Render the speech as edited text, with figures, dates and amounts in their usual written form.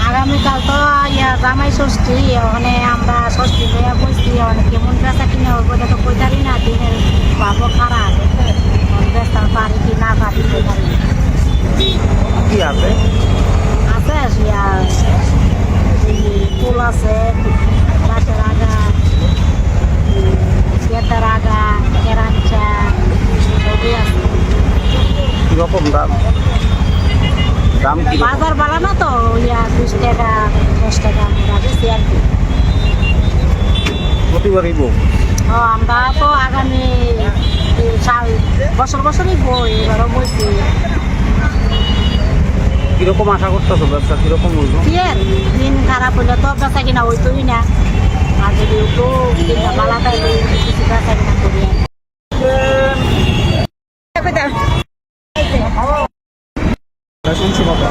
আগামীকাল তো জামাই ষষ্ঠী, ওখানে আমরা ষষ্ঠী হয়ে বসছি, কেমন বেচা কিনে হইব তো কইতারি না, দিনের ভাবো খারাপ, বেচা পারি কি না পারি কইতারি। কি আছে? আছে ফুল আছে, গাছের আগা, গেটার আগা, কেরাঞ্চা সবই আছে। কিরকম দাম? দাম কি? বাজার বাড়ানো তো 20 টাকা 10 টাকা আমরা বেশি আর কি। প্রতিবারই বউ? আমরা তো আগামী সাল বছরই বই, এবারও বইছি। কিরকম আশা করতেছো ব্যবসা কিরকম হইব? দিন খারাপ হইলে তো বেচা কিনা হইতোই না, আর যদি একটু দিনটা ভালো থাকে কিছু বেচা কিনা করি। শুনছি বাবা।